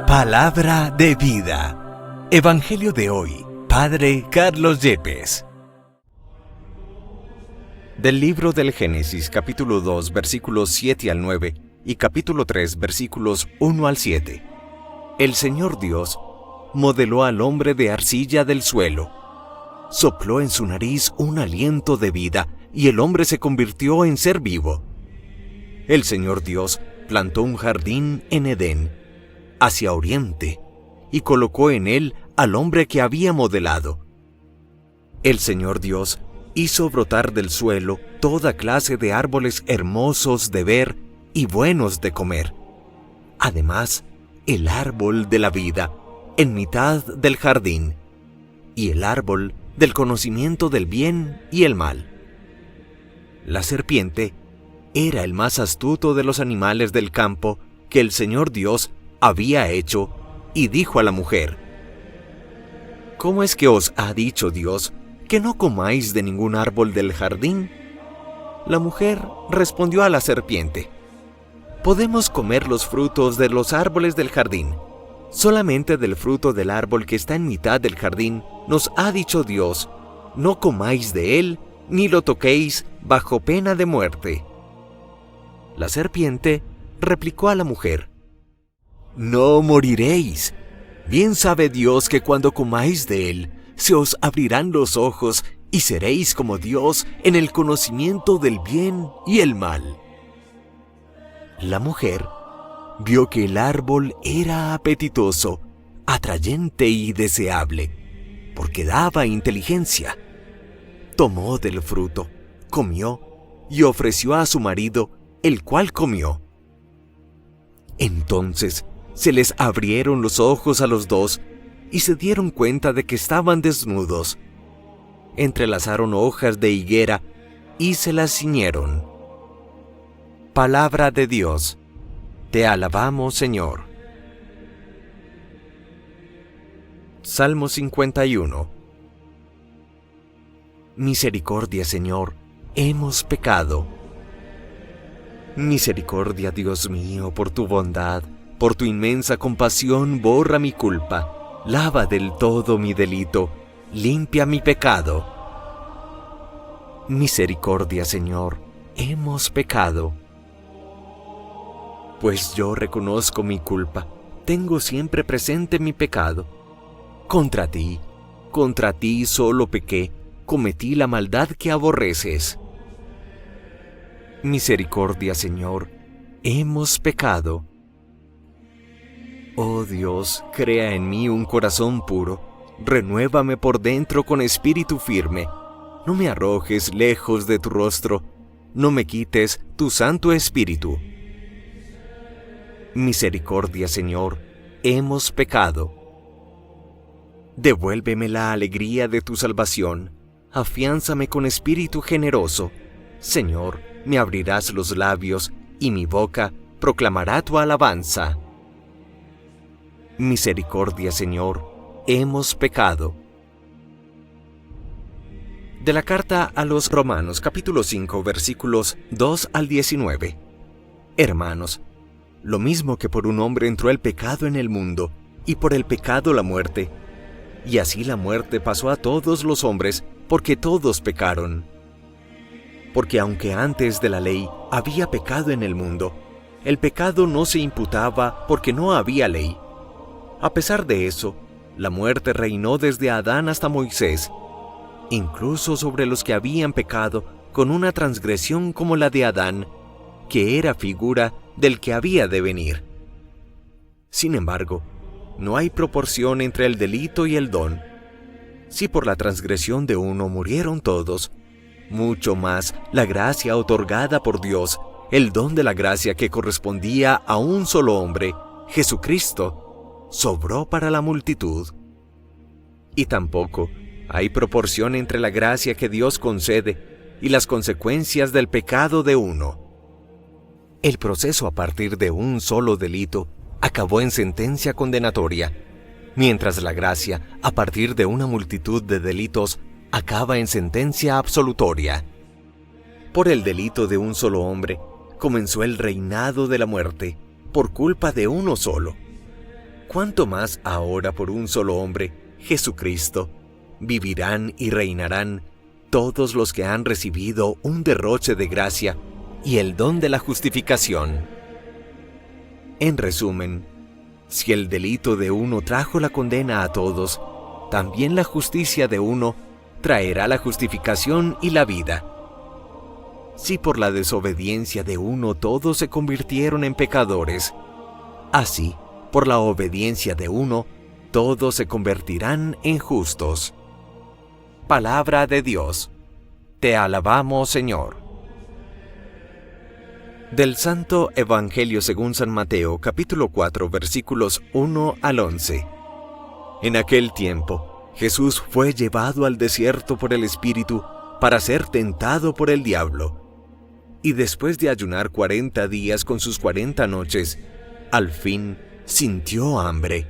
Palabra de vida. Evangelio de hoy, Padre Carlos Yepes. Del libro del Génesis, capítulo 2, versículos 7 al 9, y capítulo 3, versículos 1 al 7. El Señor Dios modeló al hombre de arcilla del suelo. Sopló en su nariz un aliento de vida, y el hombre se convirtió en ser vivo. El Señor Dios plantó un jardín en Edén, hacia oriente, y colocó en él al hombre que había modelado. El Señor Dios hizo brotar del suelo toda clase de árboles hermosos de ver y buenos de comer. Además, el árbol de la vida en mitad del jardín, y el árbol del conocimiento del bien y el mal. La serpiente era el más astuto de los animales del campo que el Señor Dios había hecho, y dijo a la mujer: ¿Cómo es que os ha dicho Dios que no comáis de ningún árbol del jardín? La mujer respondió a la serpiente: Podemos comer los frutos de los árboles del jardín. Solamente del fruto del árbol que está en mitad del jardín nos ha dicho Dios: no comáis de él, ni lo toquéis, bajo pena de muerte. La serpiente replicó a la mujer: No moriréis. Bien sabe Dios que cuando comáis de él, se os abrirán los ojos y seréis como Dios en el conocimiento del bien y el mal. La mujer vio que el árbol era apetitoso, atrayente y deseable, porque daba inteligencia. Tomó del fruto, comió y ofreció a su marido, el cual comió. Entonces se les abrieron los ojos a los dos y se dieron cuenta de que estaban desnudos. Entrelazaron hojas de higuera y se las ciñeron. Palabra de Dios. Te alabamos, Señor. Salmo 51. Misericordia, Señor, hemos pecado. Misericordia, Dios mío, por tu bondad, por tu inmensa compasión, borra mi culpa, lava del todo mi delito, limpia mi pecado. Misericordia, Señor, hemos pecado. Pues yo reconozco mi culpa, tengo siempre presente mi pecado. Contra ti solo pequé, cometí la maldad que aborreces. Misericordia, Señor, hemos pecado. Oh Dios, crea en mí un corazón puro, renuévame por dentro con espíritu firme. No me arrojes lejos de tu rostro, no me quites tu Santo Espíritu. Misericordia, Señor, hemos pecado. Devuélveme la alegría de tu salvación, afiánzame con espíritu generoso. Señor, me abrirás los labios, y mi boca proclamará tu alabanza. Misericordia, Señor, hemos pecado. De la carta a los Romanos, capítulo 5, versículos 2 al 19. Hermanos, lo mismo que por un hombre entró el pecado en el mundo, y por el pecado la muerte, y así la muerte pasó a todos los hombres, porque todos pecaron. Porque aunque antes de la ley había pecado en el mundo, el pecado no se imputaba porque no había ley. A pesar de eso, la muerte reinó desde Adán hasta Moisés, incluso sobre los que habían pecado con una transgresión como la de Adán, que era figura del que había de venir. Sin embargo, no hay proporción entre el delito y el don. Si por la transgresión de uno murieron todos, mucho más la gracia otorgada por Dios, el don de la gracia que correspondía a un solo hombre, Jesucristo, sobró para la multitud. Y tampoco hay proporción entre la gracia que Dios concede y las consecuencias del pecado de uno. El proceso a partir de un solo delito acabó en sentencia condenatoria, mientras la gracia, a partir de una multitud de delitos, acaba en sentencia absolutoria. Por el delito de un solo hombre, comenzó el reinado de la muerte, por culpa de uno solo. ¿cuánto más ahora por un solo hombre, Jesucristo, vivirán y reinarán todos los que han recibido un derroche de gracia y el don de la justificación? En resumen, si el delito de uno trajo la condena a todos, también la justicia de uno traerá la justificación y la vida. Si por la desobediencia de uno todos se convirtieron en pecadores, así, por la obediencia de uno, todos se convertirán en justos. Palabra de Dios. Te alabamos, Señor. Del Santo Evangelio según San Mateo, capítulo 4, versículos 1 al 11. En aquel tiempo, Jesús fue llevado al desierto por el Espíritu para ser tentado por el diablo. Y después de ayunar 40 días con sus 40 noches, al fin sintió hambre.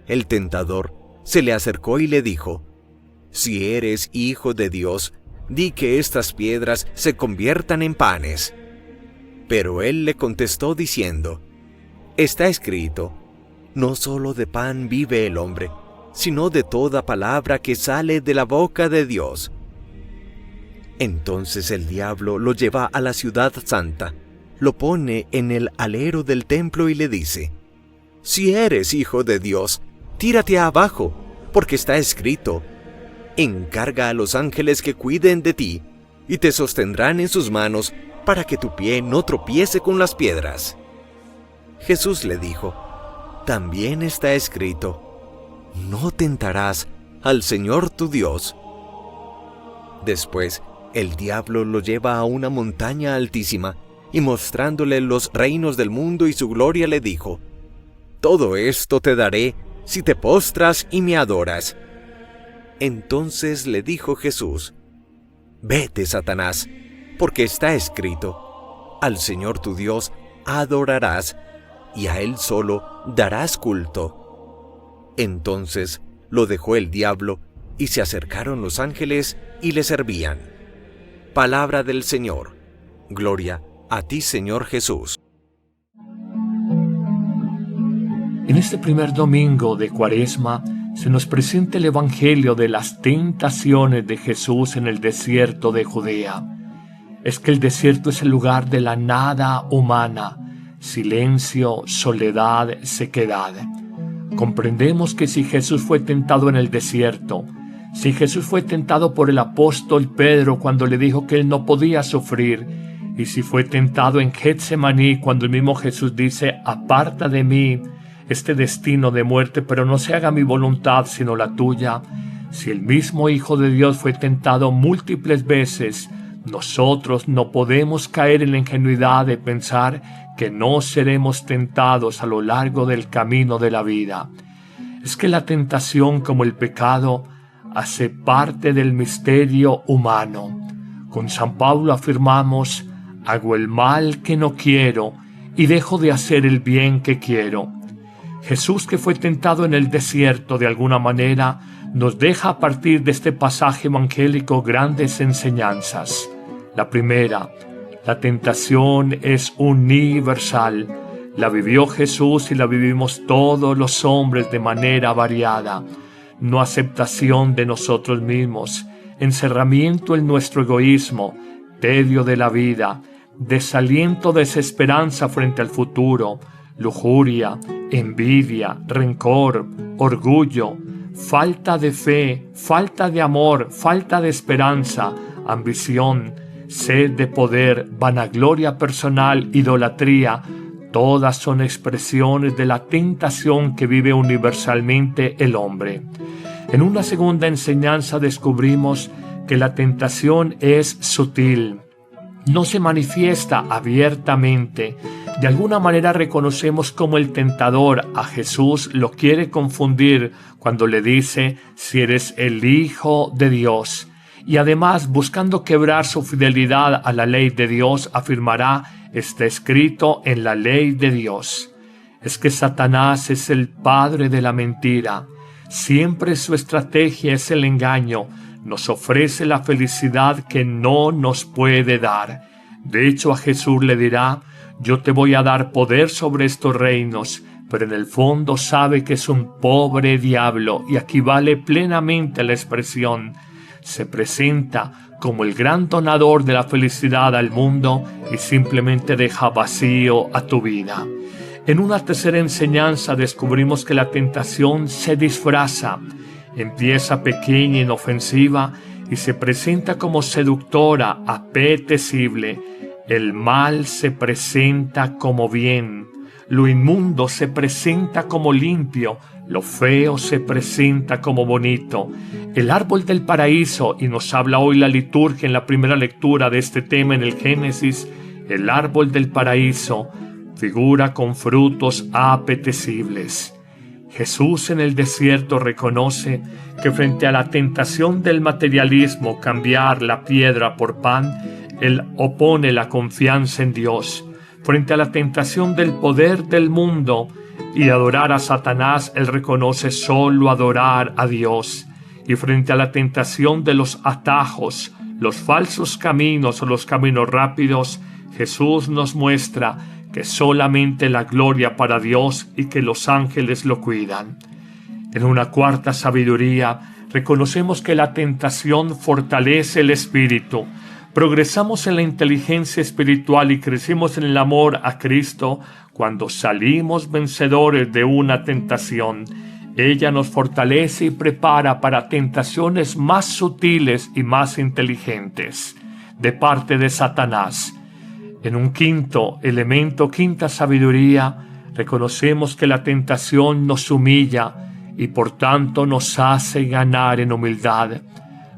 El tentador se le acercó y le dijo: «Si eres hijo de Dios, di que estas piedras se conviertan en panes». Pero él le contestó diciendo: «Está escrito, no solo de pan vive el hombre, sino de toda palabra que sale de la boca de Dios». Entonces el diablo lo lleva a la ciudad santa, lo pone en el alero del templo y le dice: «Si eres hijo de Dios, tírate abajo, porque está escrito, encarga a los ángeles que cuiden de ti, y te sostendrán en sus manos, para que tu pie no tropiece con las piedras». Jesús le dijo: «También está escrito, no tentarás al Señor tu Dios». Después, el diablo lo lleva a una montaña altísima, y mostrándole los reinos del mundo y su gloria le dijo: «Todo esto te daré si te postras y me adoras». Entonces le dijo Jesús: «Vete, Satanás, porque está escrito, al Señor tu Dios adorarás, y a Él solo darás culto». Entonces lo dejó el diablo, y se acercaron los ángeles y le servían. Palabra del Señor. Gloria a ti, Señor Jesús. En este primer domingo de Cuaresma se nos presenta el Evangelio de las tentaciones de Jesús en el desierto de Judea. Es que el desierto es el lugar de la nada humana, silencio, soledad, sequedad. Comprendemos que si Jesús fue tentado en el desierto, si Jesús fue tentado por el apóstol Pedro cuando le dijo que él no podía sufrir, y si fue tentado en Getsemaní cuando el mismo Jesús dice: «Aparta de mí este destino de muerte, pero no se haga mi voluntad sino la tuya», si el mismo Hijo de Dios fue tentado múltiples veces, nosotros no podemos caer en la ingenuidad de pensar que no seremos tentados a lo largo del camino de la vida. Es que la tentación, como el pecado, hace parte del misterio humano. Con San Pablo afirmamos: «Hago el mal que no quiero y dejo de hacer el bien que quiero». Jesús, que fue tentado en el desierto de alguna manera, nos deja a partir de este pasaje evangélico grandes enseñanzas. La primera: la tentación es universal. La vivió Jesús y la vivimos todos los hombres de manera variada. No aceptación de nosotros mismos, encerramiento en nuestro egoísmo, tedio de la vida, desaliento, desesperanza frente al futuro, lujuria, envidia, rencor, orgullo, falta de fe, falta de amor, falta de esperanza, ambición, sed de poder, vanagloria personal, idolatría. Todas son expresiones de la tentación que vive universalmente el hombre. En una segunda enseñanza descubrimos que la tentación es sutil. No se manifiesta abiertamente. De alguna manera reconocemos cómo el tentador a Jesús lo quiere confundir cuando le dice: «Si eres el Hijo de Dios». Y además, buscando quebrar su fidelidad a la ley de Dios, afirmará: «Está escrito en la ley de Dios». Es que Satanás es el padre de la mentira. Siempre su estrategia es el engaño. Nos ofrece la felicidad que no nos puede dar. De hecho, a Jesús le dirá: «Yo te voy a dar poder sobre estos reinos, pero en el fondo sabe que es un pobre diablo, y aquí vale plenamente la expresión. Se presenta como el gran donador de la felicidad al mundo y simplemente deja vacío a tu vida. En una tercera enseñanza descubrimos que la tentación se disfraza, empieza pequeña e inofensiva y se presenta como seductora, apetecible. El mal se presenta como bien, lo inmundo se presenta como limpio, lo feo se presenta como bonito. El árbol del paraíso, y nos habla hoy la liturgia en la primera lectura de este tema en el Génesis, el árbol del paraíso figura con frutos apetecibles. Jesús en el desierto reconoce que frente a la tentación del materialismo, cambiar la piedra por pan, Él opone la confianza en Dios. Frente a la tentación del poder del mundo y adorar a Satanás, Él reconoce solo adorar a Dios. Y frente a la tentación de los atajos, los falsos caminos o los caminos rápidos, Jesús nos muestra que solamente la gloria para Dios y que los ángeles lo cuidan. En una cuarta sabiduría, reconocemos que la tentación fortalece el espíritu. Progresamos en la inteligencia espiritual y crecimos en el amor a Cristo cuando salimos vencedores de una tentación. Ella nos fortalece y prepara para tentaciones más sutiles y más inteligentes de parte de Satanás. En un quinto elemento, quinta sabiduría, reconocemos que la tentación nos humilla y por tanto nos hace ganar en humildad.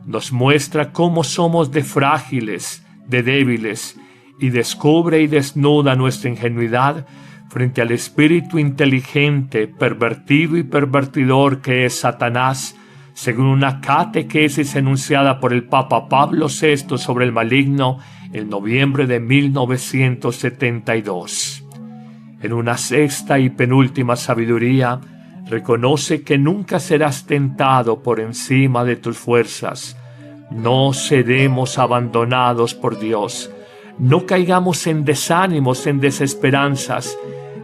Nos muestra cómo somos de frágiles, de débiles, y descubre y desnuda nuestra ingenuidad frente al espíritu inteligente, pervertido y pervertidor que es Satanás, según una catequesis enunciada por el Papa Pablo VI sobre el maligno en noviembre de 1972. En una sexta y penúltima sabiduría, reconoce que nunca serás tentado por encima de tus fuerzas. No seremos abandonados por Dios. No caigamos en desánimos, en desesperanzas.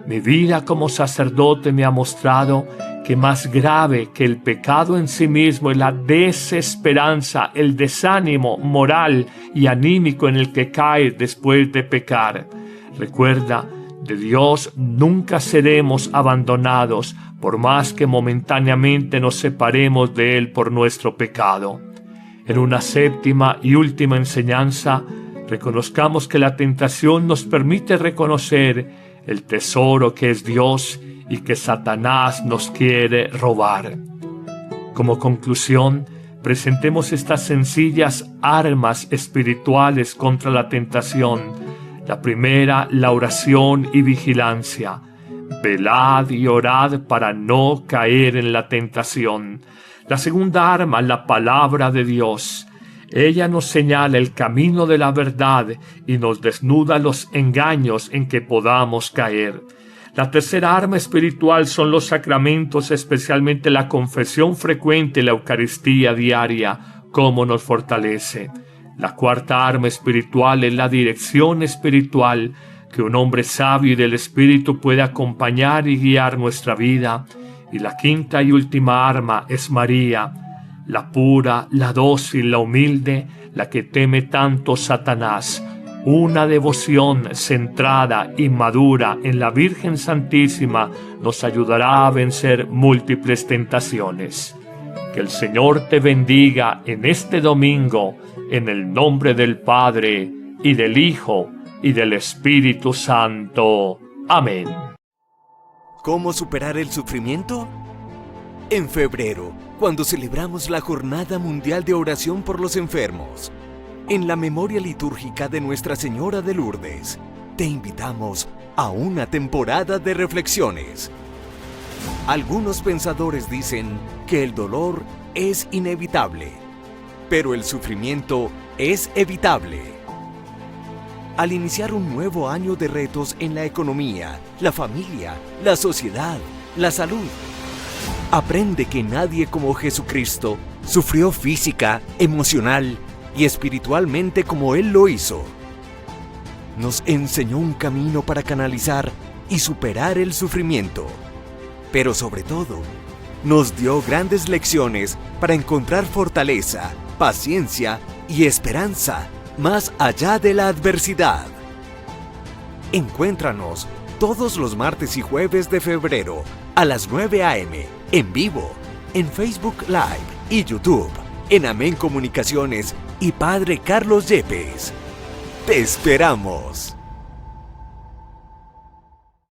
Mi vida como sacerdote me ha mostrado que más grave que el pecado en sí mismo es la desesperanza, el desánimo moral y anímico en el que cae después de pecar. Recuerda, de Dios nunca seremos abandonados, por más que momentáneamente nos separemos de Él por nuestro pecado. En una séptima y última enseñanza, reconozcamos que la tentación nos permite reconocer el tesoro que es Dios y que Satanás nos quiere robar. Como conclusión, presentemos estas sencillas armas espirituales contra la tentación. La primera, la oración y vigilancia. Velad y orad para no caer en la tentación. La segunda arma, la palabra de Dios. Ella nos señala el camino de la verdad y nos desnuda los engaños en que podamos caer. La tercera arma espiritual son los sacramentos, especialmente la confesión frecuente y la Eucaristía diaria, cómo nos fortalece. La cuarta arma espiritual es la dirección espiritual, que un hombre sabio y del Espíritu puede acompañar y guiar nuestra vida. Y la quinta y última arma es María, la pura, la dócil, la humilde, la que teme tanto Satanás. Una devoción centrada y madura en la Virgen Santísima nos ayudará a vencer múltiples tentaciones. Que el Señor te bendiga en este domingo, en el nombre del Padre, y del Hijo, y del Espíritu Santo. Amén. ¿Cómo superar el sufrimiento? En febrero, cuando celebramos la Jornada Mundial de Oración por los Enfermos, en la memoria litúrgica de Nuestra Señora de Lourdes, te invitamos a una temporada de reflexiones. Algunos pensadores dicen que el dolor es inevitable, pero el sufrimiento es evitable. Al iniciar un nuevo año de retos en la economía, la familia, la sociedad, la salud, aprende que nadie como Jesucristo sufrió física, emocional y espiritualmente como Él lo hizo. Nos enseñó un camino para canalizar y superar el sufrimiento. pero sobre todo, nos dio grandes lecciones para encontrar fortaleza, paciencia y esperanza más allá de la adversidad. Encuéntranos todos los martes y jueves de febrero a las 9 a.m. en vivo en Facebook Live y YouTube, en Amén Comunicaciones y Padre Carlos Yepes. ¡Te esperamos!